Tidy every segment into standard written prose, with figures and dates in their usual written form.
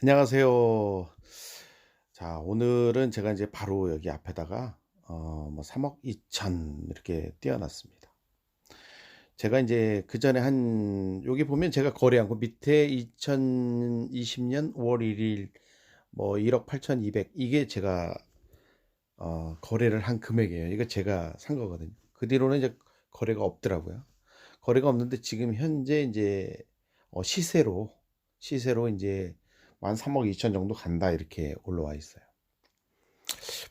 안녕하세요. 자, 오늘은 제가 이제 바로 여기 앞에다가 3억 2천 이렇게 띄워 놨습니다. 제가 이제 그전에 한 여기 보면 제가 거래한 거 밑에 2020년 5월 1일 뭐 1억 8,200, 이게 제가 거래를 한 금액이에요. 이거 제가 산 거거든요. 그 뒤로는 이제 거래가 없더라고요. 거래가 없는데 지금 현재 이제 시세로 이제 한 3억 2천 정도 간다 이렇게 올라와 있어요.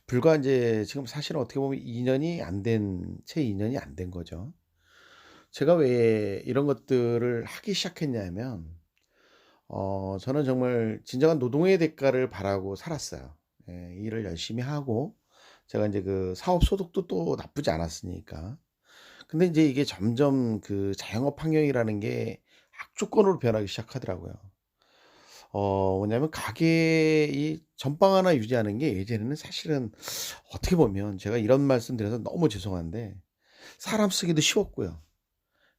불과 이제 지금 사실은 어떻게 보면 2 년이 안 된, 채 2 년이 안 된 거죠. 제가 왜 이런 것들을 하기 시작했냐면 저는 정말 진정한 노동의 대가를 바라고 살았어요. 예, 일을 열심히 하고 제가 인제 그 사업 소득도 또 나쁘지 않았으니까. 근데 인제 이게 점점 그 자영업 환경이라는 게 악조건으로 변하기 시작하더라고요. 뭐냐면 가게 이 전방 하나 유지하는 게 예전에는 사실은 어떻게 보면 제가 이런 말씀 드려서 너무 죄송한데 사람 쓰기도 쉬웠고요.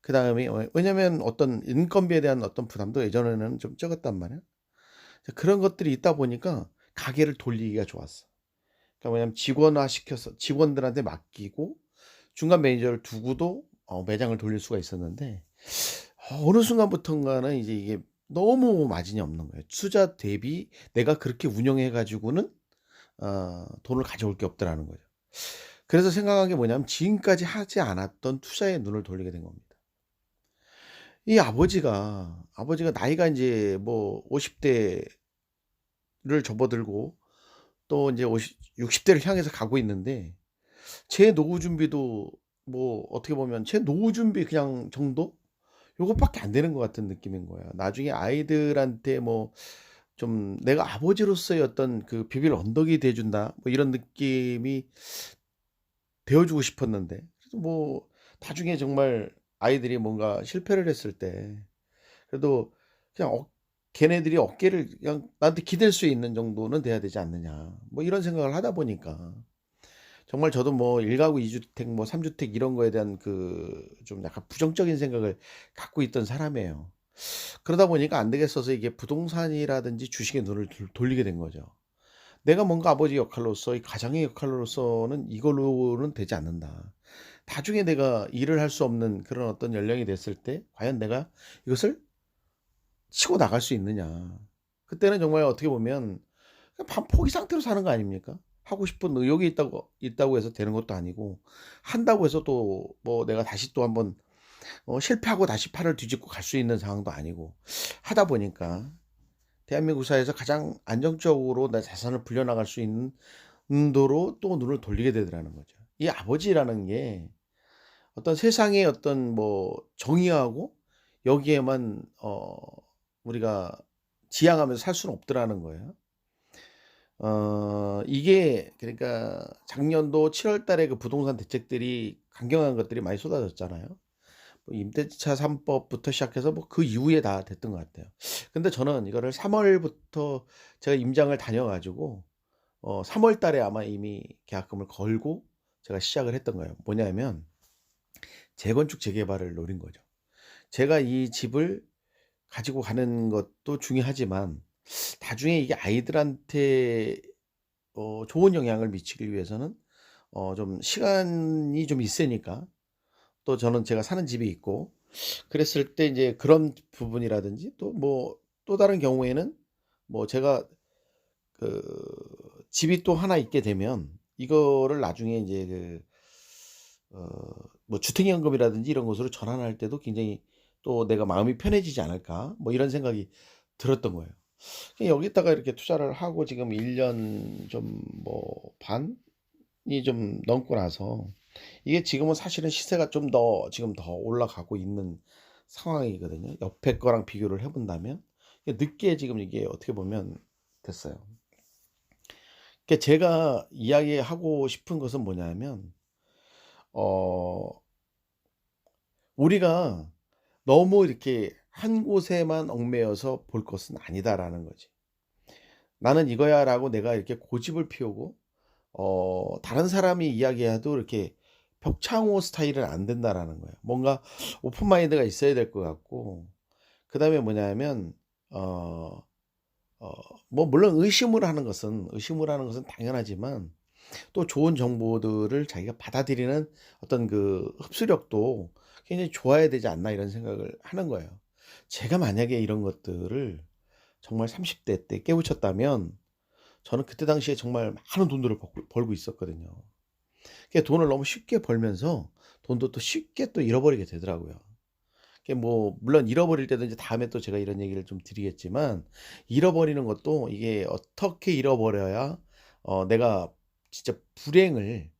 그다음에 왜냐면 어떤 인건비에 대한 어떤 부담도 예전에는 좀 적었단 말이에요. 그런 것들이 있다 보니까 가게를 돌리기가 좋았어. 그러니까 뭐냐면 직원화 시켜서 직원들한테 맡기고 중간 매니저를 두고도 매장을 돌릴 수가 있었는데 어느 순간부턴가는 이제 이게 너무 마진이 없는 거예요. 투자 대비 내가 그렇게 운영해 가지고는 돈을 가져올 게 없더라는 거죠. 그래서 생각한 게 뭐냐면 지금까지 하지 않았던 투자에 눈을 돌리게 된 겁니다. 이 아버지가 나이가 인제 뭐 50 대를 접어들고 또 인제 60 대를 향해서 가고 있는데 제 노후 준비도 뭐 어떻게 보면 제 노후 준비 그냥 정도? 요것밖에 안 되는 것 같은 느낌인 거야. 나중에 아이들한테 뭐 좀 '내가 아버지로서의 어떤 그 비빌 언덕이 돼 준다.' 뭐 이런 느낌이 되어 주고 싶었는데, 그래도 뭐 나중에 정말 아이들이 뭔가 실패를 했을 때 그래도 그냥 걔네들이 어깨를 그냥 나한테 기댈 수 있는 정도는 돼야 되지 않느냐. 뭐 이런 생각을 하다 보니까 정말 저도 뭐 1 가구 2 주택 뭐 3 주택 이런 거에 대한 그 좀 약간 부정적인 생각을 갖고 있던 사람이에요. 그러다 보니까 안 되겠어서 이게 부동산이라든지 주식에 눈을 돌리게 된 거죠. 내가 뭔가 아버지 역할로서 이 가장의 역할로서는 이걸로는 되지 않는다. 나중에 내가 일을 할 수 없는 그런 어떤 연령이 됐을 때 과연 내가 이것을 치고 나갈 수 있느냐. 그때는 정말 어떻게 보면 그냥 반포기 상태로 사는 거 아닙니까? 하고 싶은 의욕이 있다고 해서 되는 것도 아니고, 한다고 해서 또 뭐 내가 다시 또 한번 실패하고 다시 팔을 뒤집고 갈 수 있는 상황도 아니고, 하다 보니까 대한민국 사회에서 가장 안정적으로 내 자산을 불려나갈 수 있는 도로 또 눈을 돌리게 되더라는 거죠. 이 아버지라는 게 어떤 세상의 어떤 뭐 정의하고 여기에만 우리가 지향하면서 살 수는 없더라는 거예요. 이게 그러니까 작년도 7월 달에 그 부동산 대책들이 강경한 것들이 많이 쏟아졌잖아요. 뭐 임대차 3 법부터 시작해서 뭐 그 이후에 다 됐던 것 같아요. 근데 저는 이거를 3 월부터 제가 임장을 다녀 가지고 3월 달에 아마 이미 계약금을 걸고 제가 시작을 했던 거예요. 뭐냐면 재건축 재개발을 노린 거죠. 제가 이 집을 가지고 가는 것도 중요하지만 나중에 이게 아이들한테 좋은 영향을 미치기 위해서는 좀 시간이 좀 있으니까, 또 저는 제가 사는 집이 있고 그랬을 때 인제 그런 부분이라든지 또 뭐 또 다른 경우에는 뭐 제가 그 집이 또 하나 있게 되면 이거를 나중에 인제 뭐 주택연금이라든지 이런 곳으로 전환할 때도 굉장히 또 '내가 마음이 편해지지 않을까?' 뭐 이런 생각이 들었던 거예요. 여기다가 이렇게 투자를 하고 지금 1년 좀 뭐 반이 좀 넘고 나서 이게 지금은 사실은 시세가 좀 더 지금 더 올라가고 있는 상황이거든요. 옆에 거랑 비교를 해 본다면. 늦게 지금 이게 어떻게 보면 됐어요. 제가 이야기하고 싶은 것은 뭐냐면 어 우리가 너무 이렇게 한 곳에만 얽매여서 볼 것은 아니다라는 거지. '나는 이거야.'라고 내가 이렇게 고집을 피우고 다른 사람이 이야기해도 이렇게 벽창호 스타일은 안 된다라는 거예요. 뭔가 오픈 마인드가 있어야 될 것 같고, 그다음에 뭐냐면 어 어 뭐 물론 의심을 하는 것은 당연하지만 또 좋은 정보들을 자기가 받아들이는 어떤 그 흡수력도 굉장히 좋아야 되지 않나 이런 생각을 하는 거예요. 제가 만약에 이런 것들을 정말 30대 때 깨우쳤다면 저는 그때 당시에 정말 많은 돈들을 벌고 있었거든요. 그 돈을 너무 쉽게 벌면서 돈도 또 쉽게 또 잃어버리게 되더라고요. 그게 뭐 물론 잃어버릴 때도 이제 다음에 또 제가 이런 얘기를 좀 드리겠지만 잃어버리는 것도 이게 어떻게 잃어버려야 내가 진짜 불행을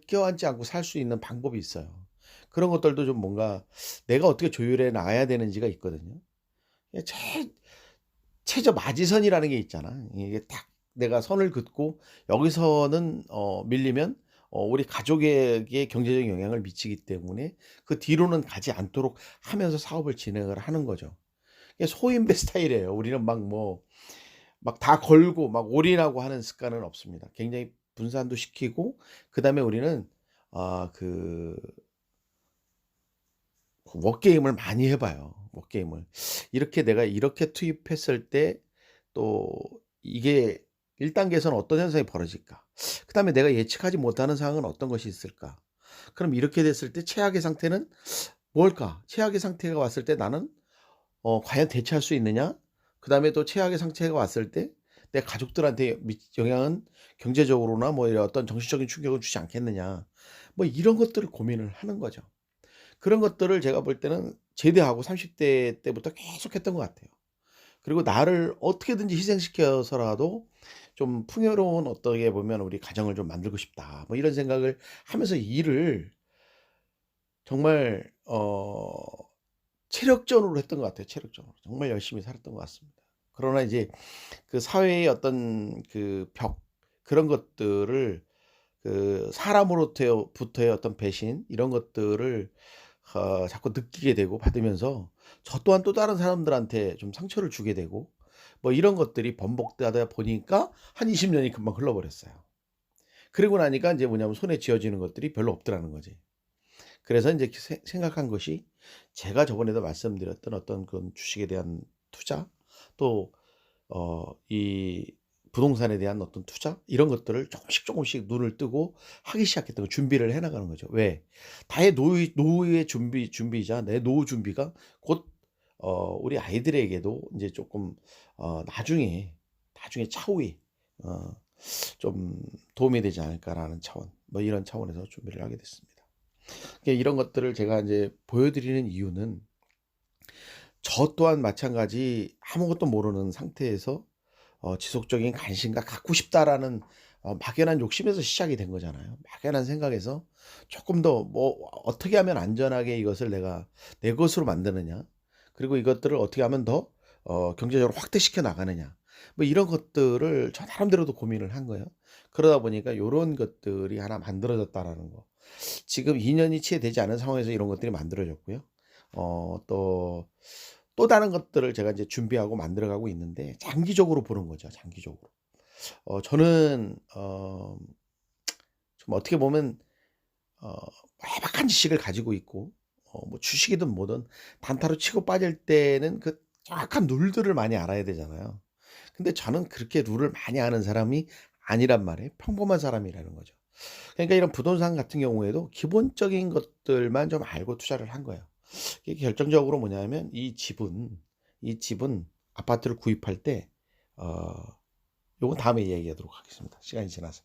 껴안지 않고 살 수 있는 방법이 있어요. 그런 것들도 좀 뭔가 내가 어떻게 조율해 놔야 되는지가 있거든요. 예 최저 마지선이라는 게 있잖아. 이게 딱 내가 선을 긋고 여기서는 밀리면 우리 가족에게 경제적인 영향을 미치기 때문에 그 뒤로는 가지 않도록 하면서 사업을 진행을 하는 거죠. 이게 소인배 스타일이에요. 우리는 막 다 걸고 막 올인하고 하는 습관은 없습니다. 굉장히 분산도 시키고 그다음에 우리는 아그 워게임을 많이 해 봐요, 워게임을. 이렇게 내가 이렇게 투입했을 때 또 이게 1 단계에서는 어떤 현상이 벌어질까? 그다음에 내가 예측하지 못하는 상황은 어떤 것이 있을까? 그럼 이렇게 됐을 때 최악의 상태는 뭘까? 최악의 상태가 왔을 때 나는 과연 대처할 수 있느냐? 그다음에 또 최악의 상태가 왔을 때 내 가족들한테 영향은 경제적으로나 뭐 이런 어떤 정신적인 충격을 주지 않겠느냐? 뭐 이런 것들을 고민을 하는 거죠. 그런 것들을 제가 볼 때는 제대하고 30대 때부터 계속 했던 것 같아요. 그리고 나를 어떻게든지 희생시켜서라도 좀 풍요로운 어떻게 보면 '우리 가정을 좀 만들고 싶다.' 뭐 이런 생각을 하면서 일을 정말 체력전으로 했던 것 같아요, 체력전으로. 정말 열심히 살았던 것 같습니다. 그러나 이제 그 사회의 어떤 그 벽 그런 것들을 그 사람으로부터의 어떤 배신 이런 것들을 자꾸 느끼게 되고 받으면서 저 또한 또 다른 사람들한테 좀 상처를 주게 되고 뭐 이런 것들이 번복되다 보니까 한 20 년이 금방 흘러버렸어요. 그러고 나니까 인제 뭐냐면 손에 쥐어지는 것들이 별로 없더라는 거지. 그래서 인제 생각한 것이 제가 저번에도 말씀드렸던 어떤 그런 주식에 대한 투자 또 이 부동산에 대한 어떤 투자 이런 것들을 조금씩 눈을 뜨고 하기 시작했던 거 준비를 해 나가는 거죠. 왜? 나의 노후의 준비이자 내 노후 준비가 곧 우리 아이들에게도 인제 쪼끔 나중에 차후에 어 좀 도움이 되지 않을까라는 차원 뭐 이런 차원에서 준비를 하게 됐습니다. 이런 것들을 제가 인제 보여 드리는 이유는 저 또한 마찬가지 아무것도 모르는 상태에서 지속적인 관심과 갖고 싶다라는 막연한 욕심에서 시작이 된 거잖아요. 막연한 생각에서 조금 더 뭐 '어떻게 하면 안전하게 이것을 내가 내 것으로 만드느냐. 그리고 이것들을 어떻게 하면 더 경제적으로 확대시켜 나가느냐.' 뭐 이런 것들을 저 나름대로도 고민을 한 거예요. 그러다 보니까 요런 것들이 하나 만들어졌다라는 거. 지금 2 년이 채 되지 않은 상황에서 이런 것들이 만들어졌고요. 또 다른 것들을 제가 이제 준비하고 만들어 가고 있는데 장기적으로 보는 거죠, 장기적으로. 저는 좀 어떻게 보면 어 해박한 지식을 가지고 있고 뭐 주식이든 뭐든 단타로 치고 빠질 때는 그 정확한 룰들을 많이 알아야 되잖아요. 근데 저는 그렇게 룰을 많이 아는 사람이 아니란 말이에요. 평범한 사람이라는 거죠. 그러니까 이런 부동산 같은 경우에도 기본적인 것들만 좀 알고 투자를 한 거예요. 이게 결정적으로 뭐냐면 이 집은 아파트를 구입할 때 요건 다음에 얘기하도록 하겠습니다, 시간이 지나서.